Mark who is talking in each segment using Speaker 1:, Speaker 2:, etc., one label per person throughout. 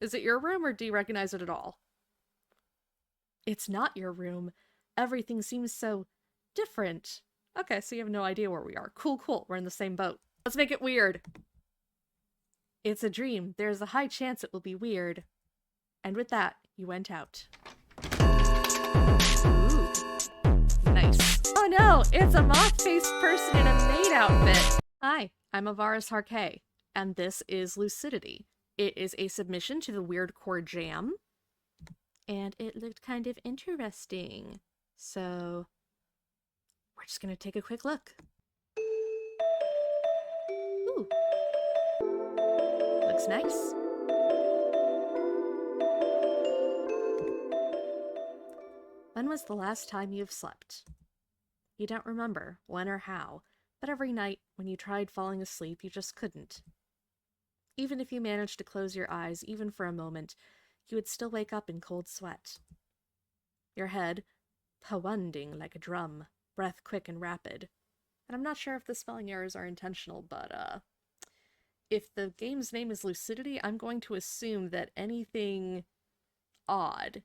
Speaker 1: Is it your room or do you recognize it at all? It's not your room. Everything seems so different. Okay, so you have no idea where we are. Cool, cool. We're in the same boat. Let's make it weird. It's a dream. There's a high chance it will be weird. And with that, you went out. Ooh. Nice. Oh no, it's a moth-faced person in a maid outfit. Hi, I'm Avaris Harkay, and this is Lucidity. It is a submission to the Weirdcore Jam, and it looked kind of interesting. So, we're just gonna take a quick look. Ooh. Looks nice. When was the last time you've slept? You don't remember when or how, but every night when you tried falling asleep, you just couldn't. Even if you managed to close your eyes, even for a moment, you would still wake up in cold sweat. Your head pounding like a drum, breath quick and rapid. And I'm not sure if the spelling errors are intentional, but if the game's name is Lucidity, I'm going to assume that anything odd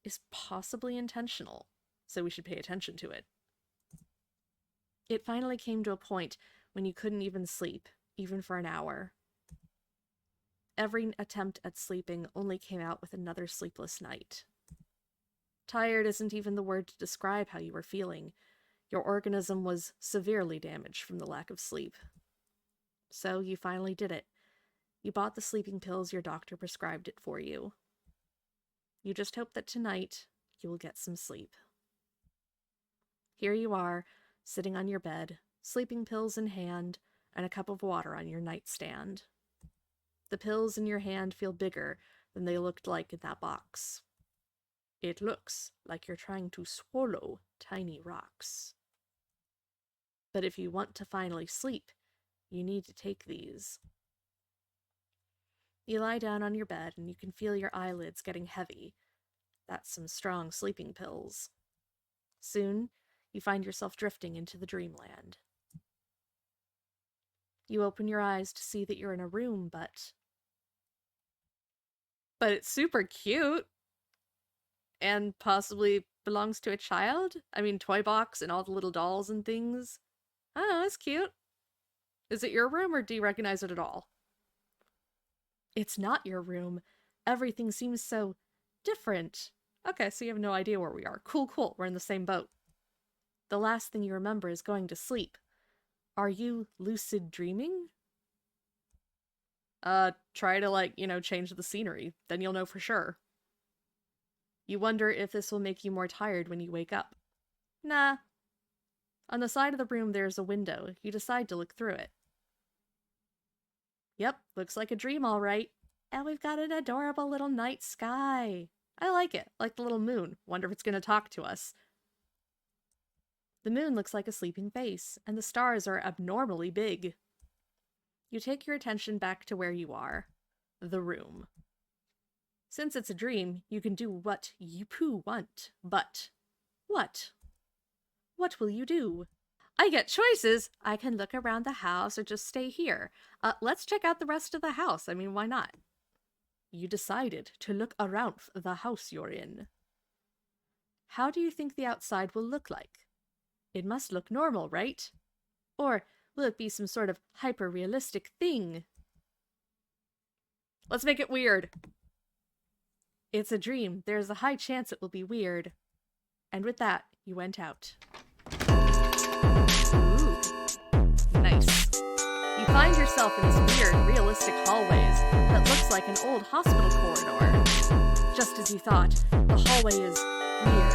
Speaker 1: is possibly intentional, so we should pay attention to it. It finally came to a point when you couldn't even sleep, even for an hour. Every attempt at sleeping only came out with another sleepless night. Tired isn't even the word to describe how you were feeling. Your organism was severely damaged from the lack of sleep. So you finally did it. You bought the sleeping pills your doctor prescribed it for you. You just hope that tonight you will get some sleep. Here you are, sitting on your bed, sleeping pills in hand, and a cup of water on your nightstand. The pills in your hand feel bigger than they looked like in that box. It looks like you're trying to swallow tiny rocks. But if you want to finally sleep, you need to take these. You lie down on your bed and you can feel your eyelids getting heavy. That's some strong sleeping pills. Soon, you find yourself drifting into the dreamland. You open your eyes to see that you're in a room, but it's super cute. And possibly belongs to a child? I mean, toy box and all the little dolls and things. Oh, that's cute. Is it your room or do you recognize it at all? It's not your room. Everything seems so different. Okay, so you have no idea where we are. Cool, cool. We're in the same boat. The last thing you remember is going to sleep. Are you lucid dreaming? Try to, change the scenery. Then you'll know for sure. You wonder if this will make you more tired when you wake up. Nah. On the side of the room there's a window. You decide to look through it. Yep, looks like a dream all right. And we've got an adorable little night sky. I like it, like the little moon. Wonder if it's gonna talk to us. The moon looks like a sleeping face, and the stars are abnormally big. You take your attention back to where you are. The room. Since it's a dream, you can do what you want. But what? What will you do? I get choices. I can look around the house or just stay here. Let's check out the rest of the house. I mean, why not? You decided to look around the house you're in. How do you think the outside will look like? It must look normal, right? Or will it be some sort of hyper-realistic thing? Let's make it weird. It's a dream. There's a high chance it will be weird. And with that, you went out. Ooh. Nice. You find yourself in these weird, realistic hallways that looks like an old hospital corridor. Just as you thought, the hallway is weird.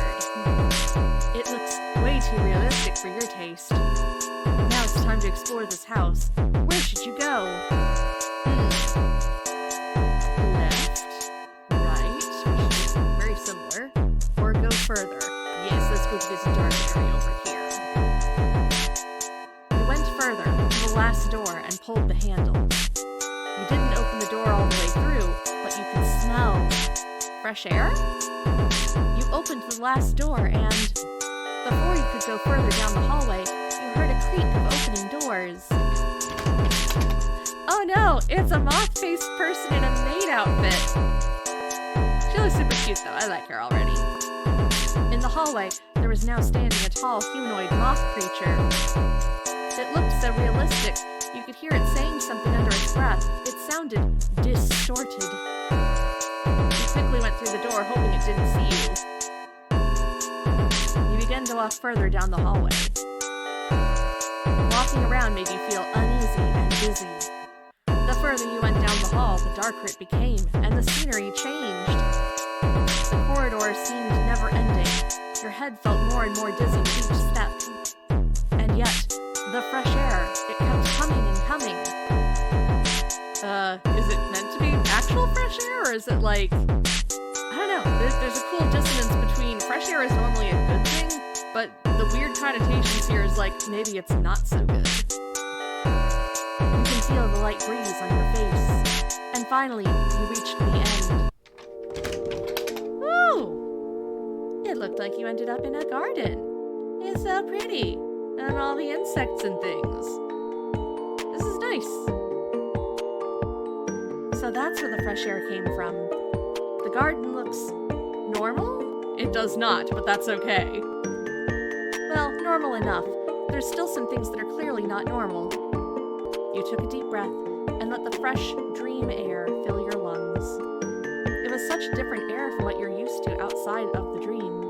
Speaker 1: It looks way too realistic for your taste. Now it's time to explore this house. Where should you go? Left, right, which is very similar, or go further. Yes, let's go to this dark area over here. You went further to the last door and pulled the handle. You didn't open the door all the way through, but you could smell fresh air? You opened the last door and, before you could go further down the hallway, you heard a creak of opening doors. Oh no, it's a moth-faced person in a maid outfit. She looks super cute though, I like her already. In the hallway, there was now standing a tall humanoid moth creature. It looked so realistic, you could hear it saying something under its breath. It sounded distorted. You quickly went through the door, hoping it didn't see you. You began to walk further down the hallway. Walking around made you feel uneasy and dizzy. The further you went down the hall, the darker it became, and the scenery changed. The corridor seemed never-ending. Your head felt more and more dizzy with each step. And yet, the fresh air, it kept coming and coming. Is it meant to be actual fresh air, or is it like... I don't know, there's a cool dissonance between fresh air is normally a good thing, but the weird connotations here is like, maybe it's not so good. You can feel the light breeze on your face. And finally, you reached the end. Ooh! It looked like you ended up in a garden. It's so pretty. And all the insects and things. This is nice. So that's where the fresh air came from. The garden looks normal? It does not, but that's okay. Well, normal enough. There's still some things that are clearly not normal. You took a deep breath and let the fresh dream air fill your lungs. It was such different air from what you're used to outside of the dream.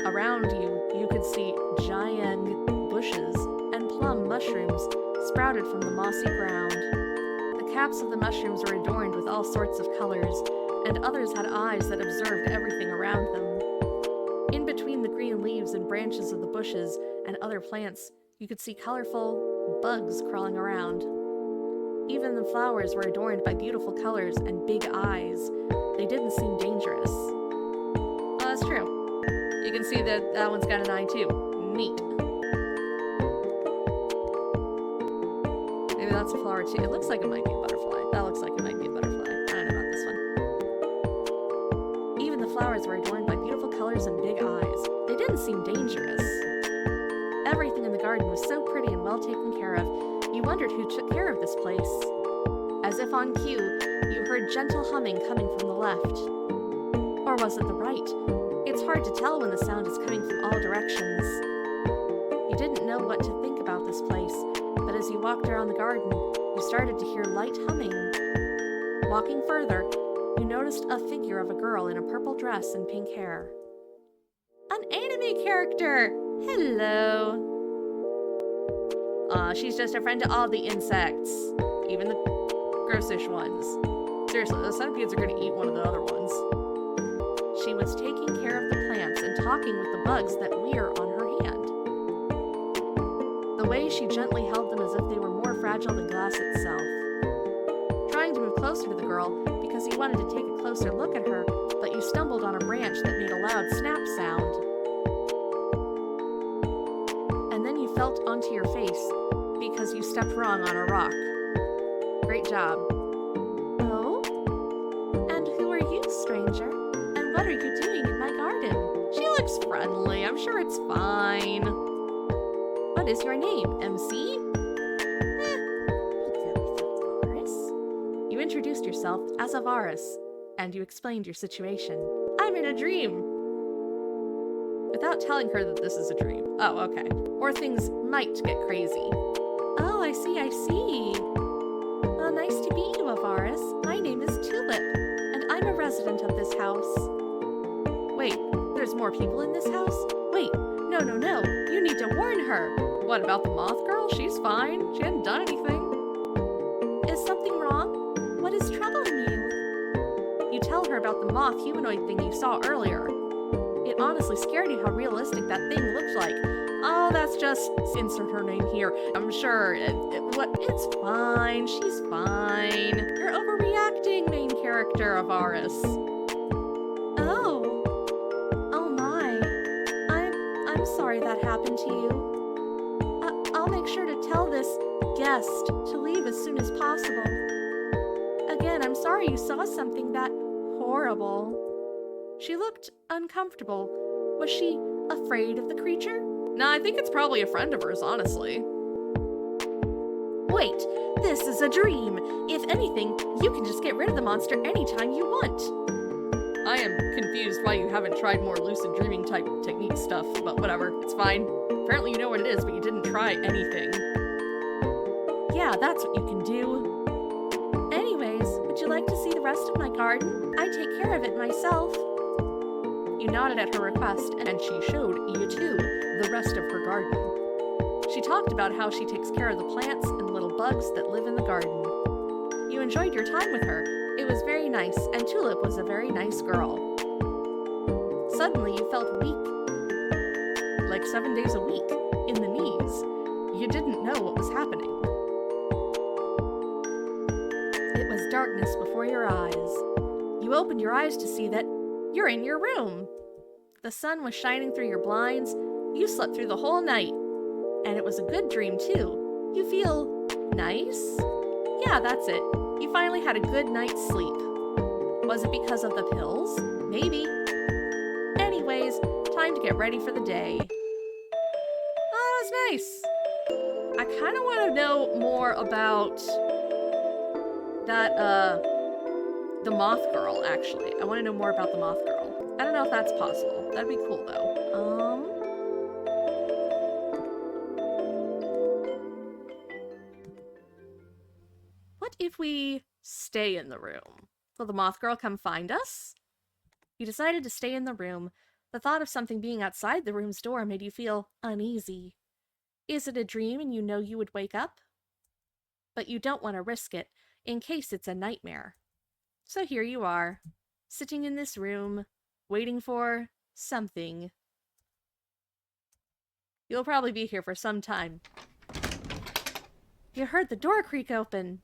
Speaker 1: Around you, you could see giant bushes and plum mushrooms sprouted from the mossy ground. The caps of the mushrooms were adorned with all sorts of colors, and others had eyes that observed everything around them. In between the green leaves and branches of the bushes and other plants, you could see colorful bugs crawling around. Even the flowers were adorned by beautiful colors and big eyes. They didn't seem dangerous. Oh, that's true. You can see that that one's got an eye too. Neat. Maybe that's a flower too. It looks like it might be a butterfly. That looks like it might be a butterfly. I don't know about this one. Even the flowers were adorned by beautiful colors and big eyes. They didn't seem dangerous. Everything in the garden was so pretty and well taken care of, you wondered who took care of this place. As if on cue, you heard gentle humming coming from the left. Or was it the right? It's hard to tell when the sound is coming from all directions. You didn't know what to think about this place, but as you walked around the garden, you started to hear light humming. Walking further, you noticed a figure of a girl in a purple dress and pink hair. An anime character! Hello! She's just a friend to all the insects. Even the grossish ones. Seriously, those centipedes are gonna eat one of the other ones. She was taking care of the plants and talking with the bugs that weir on her hand. The way she gently held them as if they were more fragile than glass itself. Trying to move closer to the girl because you wanted to take a closer look at her, but you stumbled on a branch that made a loud snap sound. And then you felt onto your face because you stepped wrong on a rock. Great job. Oh? And who are you, stranger? And what are you doing in my garden? She looks friendly. I'm sure it's fine. What is your name, MC? You introduced yourself as Avaris, and you explained your situation. I'm in a dream. Without telling her that this is a dream. Oh, okay. Or things might get crazy. Oh, I see. Well, nice to meet you, Avaris. My name is Tulip, and I'm a resident of this house. Wait, there's more people in this house? Wait, no. You need to warn her. What about the moth girl? She's fine. She hadn't done anything. Is something wrong? What is troubling you? You tell her about the moth humanoid thing you saw earlier. It honestly scared you how realistic that thing looked like. Oh, that's just... insert her name here. I'm sure... It's fine. She's fine. You're overreacting, main character, Avaris. Oh my. I'm sorry that happened to you. I'll make sure to tell this guest to leave as soon as possible. Again, I'm sorry you saw something that horrible. She looked uncomfortable. Was she afraid of the creature? No, I think it's probably a friend of hers, honestly. Wait, this is a dream. If anything, you can just get rid of the monster anytime you want. I am confused why you haven't tried more lucid dreaming type technique stuff, but whatever, it's fine. Apparently you know what it is, but you didn't try anything. Yeah, that's what you can do. Anyways, would you like to see the rest of my garden? I take care of it myself. You nodded at her request, and she showed you too the rest of her garden. She talked about how she takes care of the plants and little bugs that live in the garden. You enjoyed your time with her. It was very nice, and Tulip was a very nice girl. Suddenly you felt weak. Like 7 days a week, in the knees. You didn't know what was happening. It was darkness before your eyes. You opened your eyes to see that you're in your room. The sun was shining through your blinds. You slept through the whole night. And it was a good dream, too. You feel nice? Yeah, that's it. You finally had a good night's sleep. Was it because of the pills? Maybe. Anyways, time to get ready for the day. Oh, that was nice. I kind of want to know more about that, the Moth girl, actually. I want to know more about the Moth girl. I don't know if that's possible. That'd be cool, though. What if we stay in the room? Will the Moth girl come find us? You decided to stay in the room. The thought of something being outside the room's door made you feel uneasy. Is it a dream and you know you would wake up? But you don't want to risk it, in case it's a nightmare. So here you are, sitting in this room, waiting for something. You'll probably be here for some time. You heard the door creak open.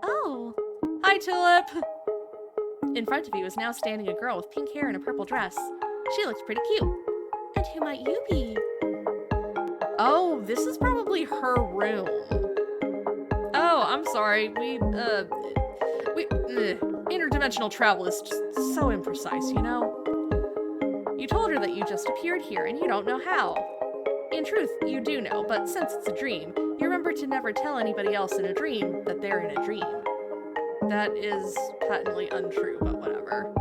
Speaker 1: Oh, hi, Tulip! In front of you is now standing a girl with pink hair and a purple dress. She looks pretty cute. And who might you be? Oh, this is probably her room. Oh, I'm sorry. Interdimensional travel is just so imprecise, you know? You told her that you just appeared here and you don't know how. In truth, you do know, but since it's a dream, you remember to never tell anybody else in a dream that they're in a dream. That is patently untrue, but whatever.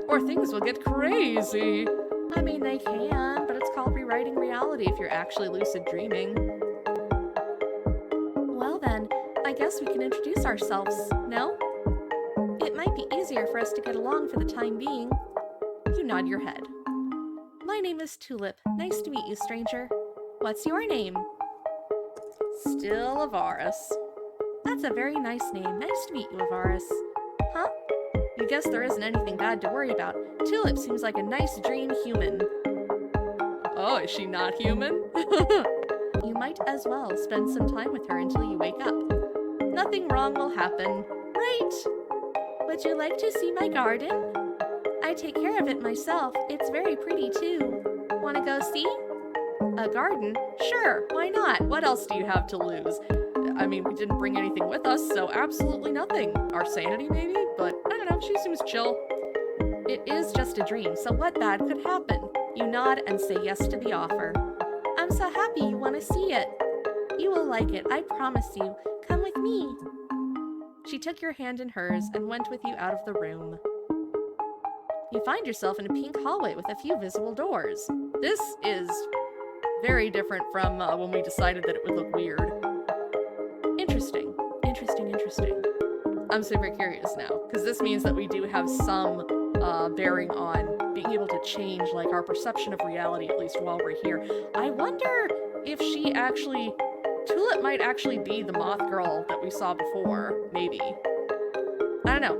Speaker 1: Or things will get crazy. I mean, they can, but it's called rewriting reality if you're actually lucid dreaming. Well then, I guess we can introduce ourselves, no? It might be easier for us to get along for the time being. You nod your head. My name is Tulip. Nice to meet you, stranger. What's your name? Still Avaris. That's a very nice name. Nice to meet you, Avaris. Huh? You guess there isn't anything bad to worry about. Tulip seems like a nice dream human. Oh, is she not human? You might as well spend some time with her until you wake up. Nothing wrong will happen. Right? Would you like to see my garden? I take care of it myself. It's very pretty, too. Wanna go see? A garden? Sure, why not? What else do you have to lose? I mean, we didn't bring anything with us, so absolutely nothing. Our sanity, maybe? But, I don't know, she seems chill. It is just a dream, so what bad could happen? You nod and say yes to the offer. I'm so happy you want to see it. You will like it, I promise you. Come with me. She took your hand in hers and went with you out of the room. You find yourself in a pink hallway with a few visible doors. This is very different from when we decided that it would look weird. Interesting. I'm super curious now, because this means that we do have some bearing on being able to change, like, our perception of reality, at least while we're here. I wonder if she actually... Tulip might actually be the Moth girl that we saw before, maybe. I don't know.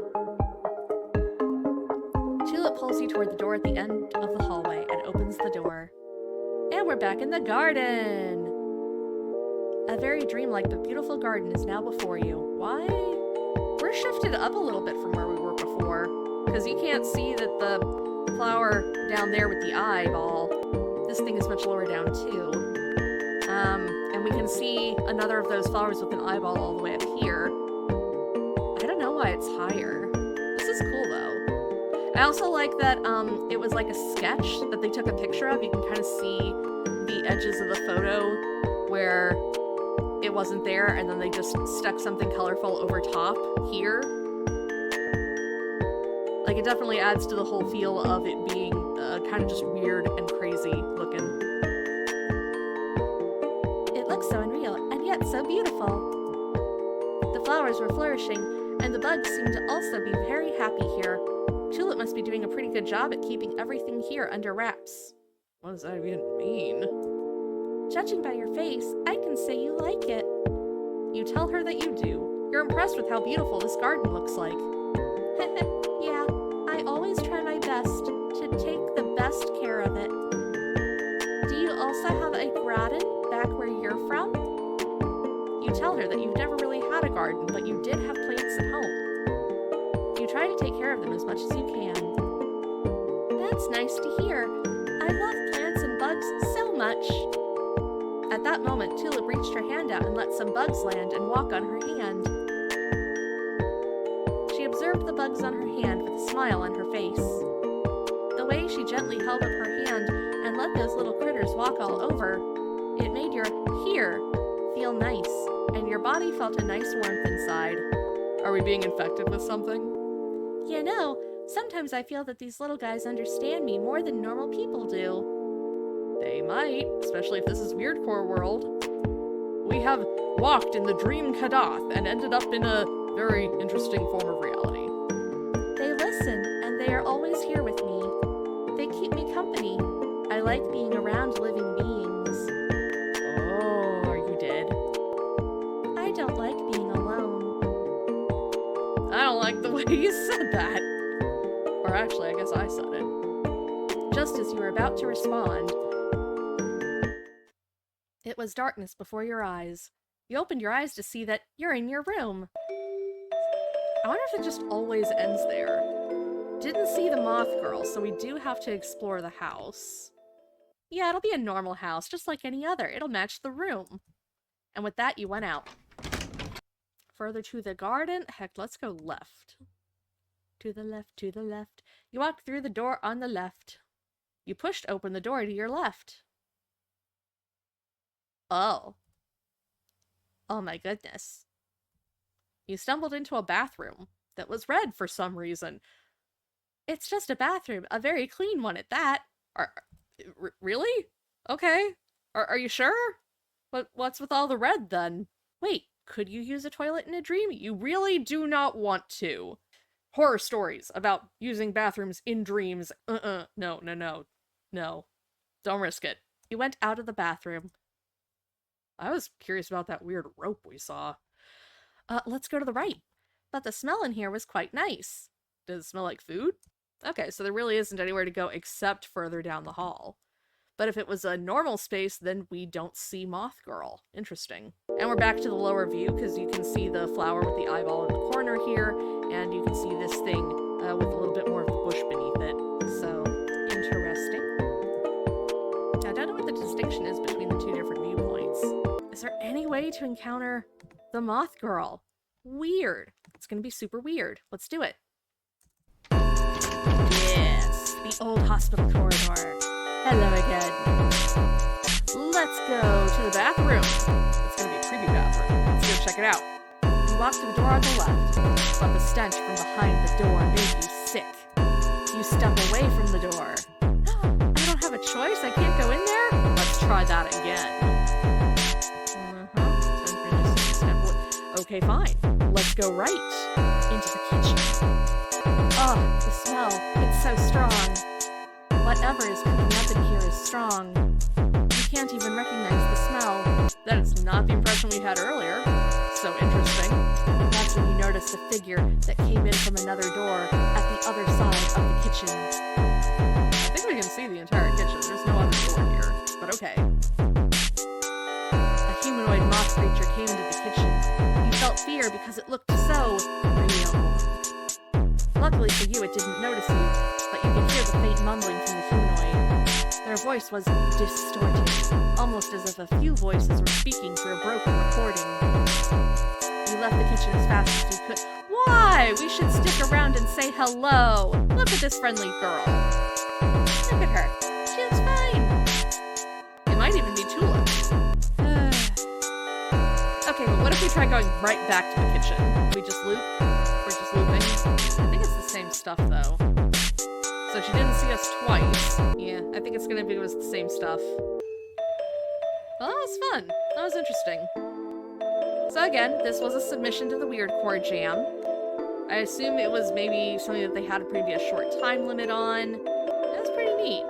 Speaker 1: Tulip pulls you toward the door at the end of the hallway and opens the door. And we're back in the garden! A very dreamlike but beautiful garden is now before you. Why? We're shifted up a little bit from where we were before, because you can't see that the flower down there with the eyeball. This thing is much lower down too. And we can see another of those flowers with an eyeball all the way up here. I don't know why it's higher. This is cool though. I also like that it was like a sketch that they took a picture of. You can kind of see the edges of the photo where it wasn't there, and then they just stuck something colorful over top here. Like, it definitely adds to the whole feel of it being kind of just weird and crazy looking.
Speaker 2: It looks so unreal, and yet so beautiful. The flowers were flourishing, and the bugs seemed to also be very happy here. Tulip must be doing a pretty good job at keeping everything here under wraps.
Speaker 1: What does that even mean?
Speaker 2: Judging by your face, I can say you like it.
Speaker 1: You tell her that you do. You're impressed with how beautiful this garden looks like.
Speaker 2: Yeah, I always try my best to take the best care of it. Do you also have a garden back where you're from?
Speaker 1: You tell her that you've never really had a garden, but you did have plants at home. You try to take care of them as much as you can.
Speaker 2: That's nice to hear. I love plants and bugs so much.
Speaker 1: At that moment, Tulip reached her hand out and let some bugs land and walk on her hand. She observed the bugs on her hand with a smile on her face. The way she gently held up her hand and let those little critters walk all over, it made your here feel nice, and your body felt a nice warmth inside. Are we being infected with something?
Speaker 2: You know, sometimes I feel that these little guys understand me more than normal people do.
Speaker 1: They might, especially if this is weirdcore world. We have walked in the dream Kadath and ended up in a very interesting form of reality.
Speaker 2: They listen, and they are always here with me. They keep me company. I like being around living beings.
Speaker 1: Oh, are you dead?
Speaker 2: I don't like being alone.
Speaker 1: I don't like the way you said that. Or actually, I guess I said it. Just as you were about to respond, it was darkness before your eyes. You opened your eyes to see that you're in your room. I wonder if it just always ends there. Didn't see the Moth girl, so we do have to explore the house. Yeah, it'll be a normal house, just like any other. It'll match the room. And with that, you went out. Further to the garden? Heck, let's go left. To the left, to the left. You walked through the door on the left. You pushed open the door to your left. Oh. Oh my goodness. You stumbled into a bathroom that was red for some reason. It's just a bathroom, a very clean one at that. Really? Okay. Are you sure? What's with all the red then? Wait, could you use a toilet in a dream? You really do not want to. Horror stories about using bathrooms in dreams. No. Don't risk it. You went out of the bathroom. I was curious about that weird rope we saw. Let's go to the right. But the smell in here was quite nice. Does it smell like food? Okay, so there really isn't anywhere to go except further down the hall. But if it was a normal space, then we don't see Moth Girl. Interesting. And we're back to the lower view, because you can see the flower with the eyeball in the corner here, and you can see this thing with a little bit more of the bush beneath it. So, interesting. I don't know what the distinction is between the two different viewpoints. Is there any way to encounter the Moth Girl? Weird. It's gonna be super weird. Let's do it. Yes, the old hospital corridor. Hello again. Let's go to the bathroom. It's gonna be a creepy bathroom. Let's go check it out. You walk to the door on the left, but the stench from behind the door made you sick. You step away from the door. I don't have a choice? I can't go in there? Let's try that again. Okay, fine. Let's go right into the kitchen. Oh, the smell. It's so strong. Whatever is cooking up in here is strong. You can't even recognize the smell. That is not the impression we had earlier. So interesting. That's when you notice a figure that came in from another door at the other side of the kitchen. I think we can see the entire kitchen. There's no other door here. But okay. A humanoid moth creature came into the kitchen. You felt fear because it looked so real. Luckily for you, it didn't notice you, but you could hear the faint mumbling from the humanoid. Their voice was distorted, almost as if a few voices were speaking through a broken recording. You left the kitchen as fast as you could. Why? We should stick around and say hello. Look at this friendly girl. Look at her. She looks fine. It might even be Tulip. Okay, but what if we try going right back to the kitchen? We just loop? We're just looping? I think it's the same stuff, though. So she didn't see us twice. Yeah, I think it's gonna be the same stuff. Well, that was fun. That was interesting. So again, this was a submission to the weirdcore jam. I assume it was maybe something that they had a previous short time limit on. That's pretty neat.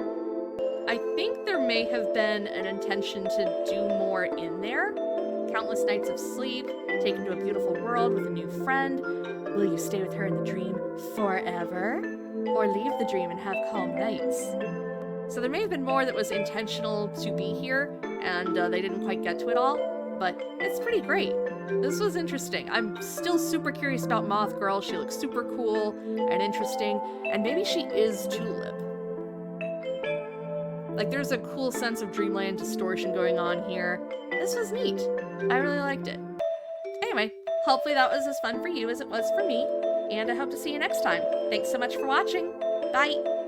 Speaker 1: I think there may have been an intention to do more in there. Countless nights of sleep, taken to a beautiful world with a new friend. Will you stay with her in the dream forever? Or leave the dream and have calm nights? So there may have been more that was intentional to be here, and they didn't quite get to it all, but it's pretty great. This was interesting. I'm still super curious about Moth Girl. She looks super cool and interesting, and maybe she is Tulip. Like, there's a cool sense of dreamland distortion going on here. This was neat. I really liked it. Anyway, hopefully that was as fun for you as it was for me, and I hope to see you next time. Thanks so much for watching. Bye!